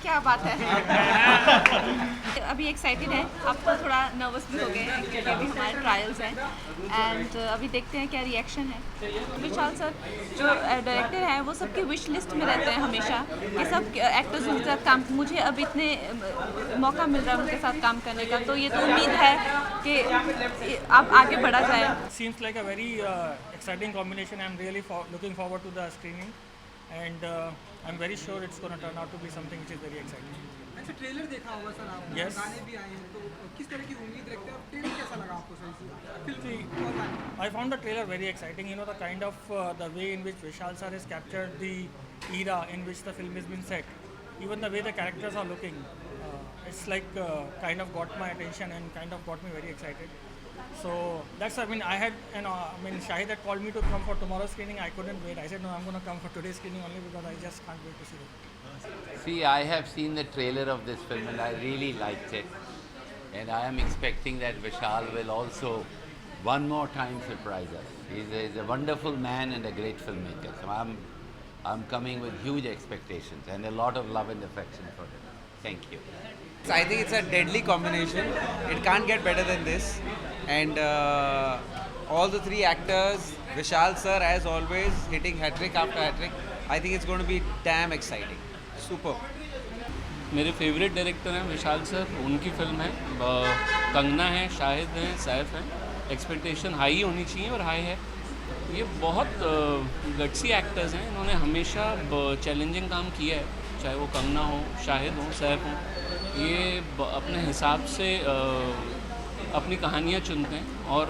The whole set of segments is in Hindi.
क्या बात है। अभी एक्साइटेड है, अब तो थोड़ा नर्वस भी हो गए हैं क्योंकि अभी हमारे ट्रायल्स हैं एंड अभी देखते हैं क्या रिएक्शन है। विशाल सर जो डायरेक्टर हैं वो सबकी विश लिस्ट में रहते हैं हमेशा कि सब एक्टर्स उनके साथ काम, मुझे अब इतने मौका मिल रहा है उनके साथ काम करने का, तो ये तो उम्मीद है कि आप आगे बढ़ा जाए। Seems like a very exciting combination. I'm really looking forward to the screening, and I'm very sure it's going to turn out to be something which is very exciting. अच्छा, ट्रेलर देखा होगा सर आपने? Yes. गाने भी आए हैं, तो किस तरह की उम्मीद रखते हैं? और ट्रेलर कैसा लगा आपको सही से? See, फिल्म और गाने? I found the trailer very exciting. You know, the kind of the way in which Vishal sir has captured the era in which the film has been set, even the way the characters are looking, it's like kind of got my attention and kind of got me very excited. So that's, I mean, Shahid had called me to come for tomorrow's screening. I couldn't wait. I said, no, I'm going to come for today's screening only because I just can't wait to see it. See, I have seen the trailer of this film and I really liked it. And I am expecting that Vishal will also one more time surprise us. He's a wonderful man and a great filmmaker. So I'm coming with huge expectations and a lot of love and affection for him. Thank you. I think it's a deadly combination. It can't get better than this. And all the three actors, Vishal sir as always, hitting hat-trick after hat-trick. I think it's going to be damn exciting. Super. मेरे फेवरेट डायरेक्टर हैं विशाल सर, उनकी फिल्म है, कंगना है, शाहिद हैं, सैफ हैं। एक्सपेक्टेशन हाई होनी चाहिए और हाई है। ये बहुत गट्सी एक्टर्स हैं, इन्होंने हमेशा चैलेंजिंग काम किया है, चाहे वो कंगना हो, शाहिद हो, सैफ हो। ये अपने हिसाब से अपनी कहानियाँ चुनते हैं और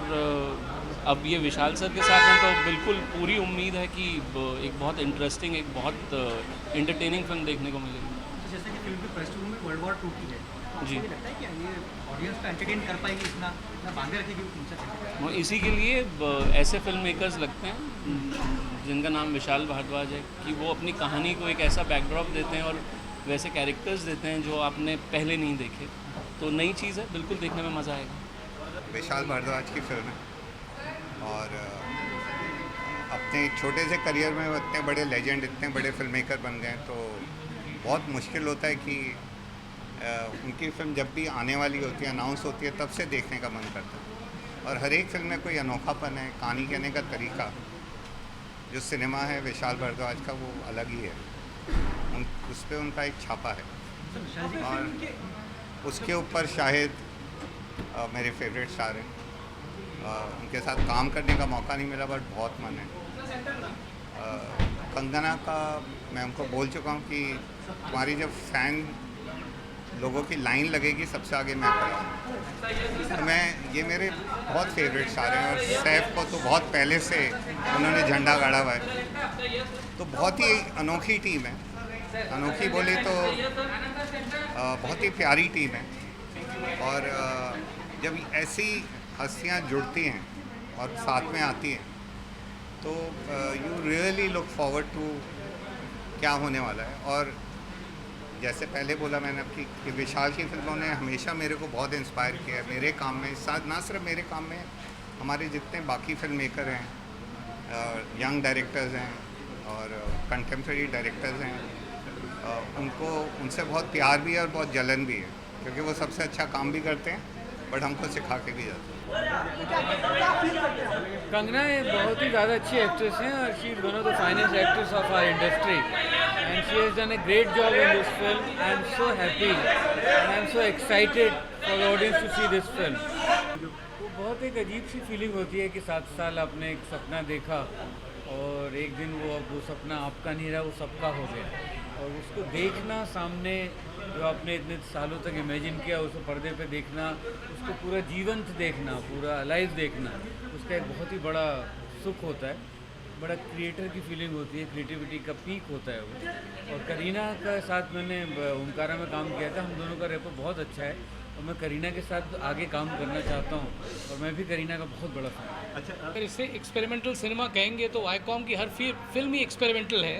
अब ये विशाल सर के साथ हैं तो बिल्कुल पूरी उम्मीद है कि एक बहुत इंटरेस्टिंग, एक बहुत एंटरटेनिंग फिल्म देखने को मिलेगी। जैसे कि फिल्म की पृष्ठभूमि में वर्ल्ड वॉर 2 की है, जी। आपको लगता है कि ये ऑडियंस को एंटरटेन कर पाएगी, इतना बांधे रखेगी वो 3 वो इसी के लिए ऐसे फिल्म मेकर्स लगते हैं जिनका नाम विशाल भारद्वाज है कि वो अपनी कहानी को एक ऐसा बैकड्रॉप देते हैं और वैसे कैरेक्टर्स देते हैं जो आपने पहले नहीं देखे। तो नई चीज़ है, बिल्कुल देखने में मज़ा आएगा। विशाल भारद्वाज की फिल्म है और अपने छोटे से करियर में वो इतने बड़े लेजेंड, इतने बड़े फिल्म मेकर बन गए, तो बहुत मुश्किल होता है कि उनकी फ़िल्म जब भी आने वाली होती है, अनाउंस होती है, तब से देखने का मन करता है। और हर एक फिल्म में कोई अनोखापन है, कहानी कहने का तरीका, जो सिनेमा है विशाल भारद्वाज का वो अलग ही है, उस पर उनका एक छापा है। और उसके ऊपर शाहिद मेरे फेवरेट स्टार हैं, उनके साथ काम करने का मौका नहीं मिला बट बहुत मन है। कंगना का मैं उनको बोल चुका हूँ कि तुम्हारी जब फ़ैन लोगों की लाइन लगेगी सबसे आगे मैं खड़ा हूँ। तो मैं ये मेरे बहुत फेवरेट स्टार हैं और सैफ को तो बहुत पहले से उन्होंने झंडा गाड़ा हुआ है। तो बहुत ही अनोखी टीम है, अनोखी बोले तो बहुत ही प्यारी टीम है। और जब ऐसी हस्तियाँ जुड़ती हैं और साथ में आती हैं तो you really look forward to क्या होने वाला है। और जैसे पहले बोला मैंने आपकी कि विशाल की फिल्मों ने हमेशा मेरे को बहुत इंस्पायर किया है मेरे काम में, साथ ना सिर्फ मेरे काम में, हमारे जितने बाकी फिल्म मेकर हैं, यंग डायरेक्टर्स हैं और कंटेम्प्रेरी डायरेक्टर्स हैं, उनको उनसे बहुत प्यार भी है और बहुत जलन भी है क्योंकि वो सबसे अच्छा काम भी करते हैं बट हमको सिखा के भी जाते हैं। कंगना बहुत ही ज़्यादा अच्छी एक्ट्रेस हैं और she is one of the finest actress of our industry and she has done a great job in this film. I am so happy and I am so excited for the audience to see this film. तो बहुत एक अजीब सी फीलिंग होती है कि 7 साल आपने एक सपना देखा और एक दिन वो सपना आपका नहीं रहा, वो सबका हो गया और उसको देखना सामने, जो आपने इतने सालों तक इमेजिन किया उसको पर्दे पे देखना, उसको पूरा जीवंत देखना, पूरा अलाइव देखना, उसका एक बहुत ही बड़ा सुख होता है, बड़ा क्रिएटर की फीलिंग होती है, क्रिएटिविटी का पीक होता है वो। और करीना का साथ मैंने ओमकारा में काम किया था, हम दोनों का रेपो बहुत अच्छा है और मैं करीना के साथ आगे काम करना चाहता हूँ और मैं भी करीना का बहुत बड़ा फैन हूँ। अच्छा, अगर इसे एक्सपेरिमेंटल सिनेमा कहेंगे तो वाईकॉम की हर फिल्म ही एक्सपेरिमेंटल है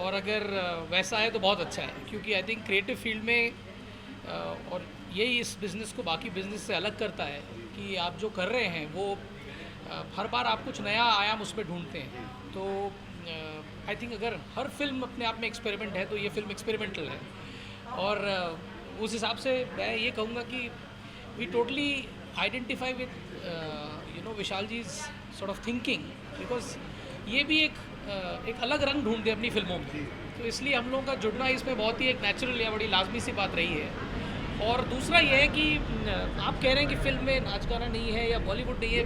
और अगर वैसा है तो बहुत अच्छा है क्योंकि आई थिंक क्रिएटिव फील्ड में और यही इस बिज़नेस को बाकी बिज़नेस से अलग करता है कि आप जो कर रहे हैं वो हर बार आप कुछ नया आयाम उसमें ढूंढते हैं। तो आई थिंक अगर हर फिल्म अपने आप में एक्सपेरिमेंट है तो ये फिल्म एक्सपेरिमेंटल है। और उस हिसाब से मैं ये कहूँगा कि we totally identify with Vishal ji sort of thinking, because ये भी एक अलग रंग ढूंढते हैं अपनी फिल्मों में, तो इसलिए हम लोगों का जुड़ना इसमें बहुत ही एक नेचुरल या बड़ी लाजमी सी बात रही है। और दूसरा ये है कि आप कह रहे हैं कि फ़िल्म में नाच गाना नहीं है या बॉलीवुड नहीं है,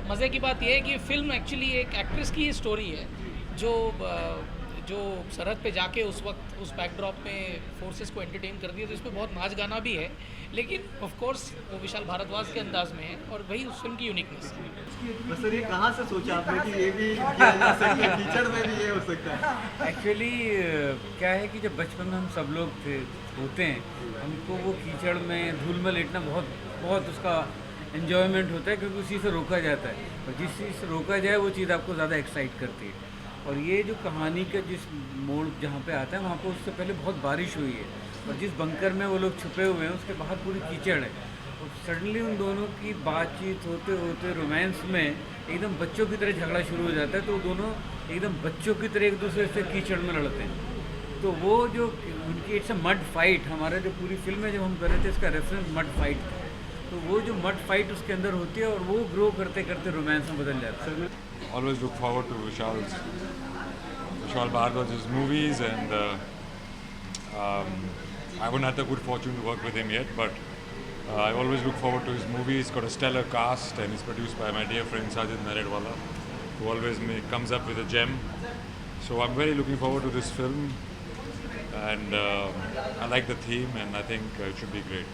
मज़े की बात यह है कि फ़िल्म एक्चुअली एक एक्ट्रेस की स्टोरी है जो सरहद पे जाके उस वक्त उस बैकड्रॉप में फोर्सेस को एंटरटेन कर दिया, तो इसमें बहुत नाच गाना भी है, लेकिन ऑफ कोर्स वो विशाल भारद्वाज के अंदाज में है और वही उस फिल्म की यूनिकनेस है। सर ये कहाँ से सोचा आपने कि ये भी किया जा सकता है, कीचड़ में भी ये हो सकता है? एक्चुअली क्या है कि जब बचपन में हम सब लोग होते हैं, हमको वो कीचड़ में धूल में लेटना बहुत उसका एन्जॉयमेंट होता है, क्योंकि उसी से रोका जाता है, और जिस चीज़ से रोका जाए वो चीज़ आपको ज़्यादा एक्साइट करती है। और ये जो कहानी का जिस मोड़ जहाँ पे आता है वहाँ पे उससे पहले बहुत बारिश हुई है, और जिस बंकर में वो लोग छुपे हुए हैं उसके बाहर पूरी कीचड़ है, और सडनली उन दोनों की बातचीत होते होते रोमांस में एकदम बच्चों की तरह झगड़ा शुरू हो जाता है, तो वो दोनों एकदम बच्चों की तरह एक दूसरे से कीचड़ में लड़ते हैं। तो वो जो उनकी इट्स अ मड फाइट, हमारा जो पूरी फिल्म में जब हम कर रहे थे इसका रेफरेंस मड फाइट था, तो वो जो मड फाइट उसके अंदर होती है और वो ग्रो करते करते रोमांस में बदल जाता है। Always look forward to Vishal Bhardwaj's movies, and I haven't had the good fortune to work with him yet, but I always look forward to his movies. He's got a stellar cast, and it's produced by my dear friend Sajid Naredwala, who always comes up with a gem. So I'm very looking forward to this film, and I like the theme, and I think it should be great.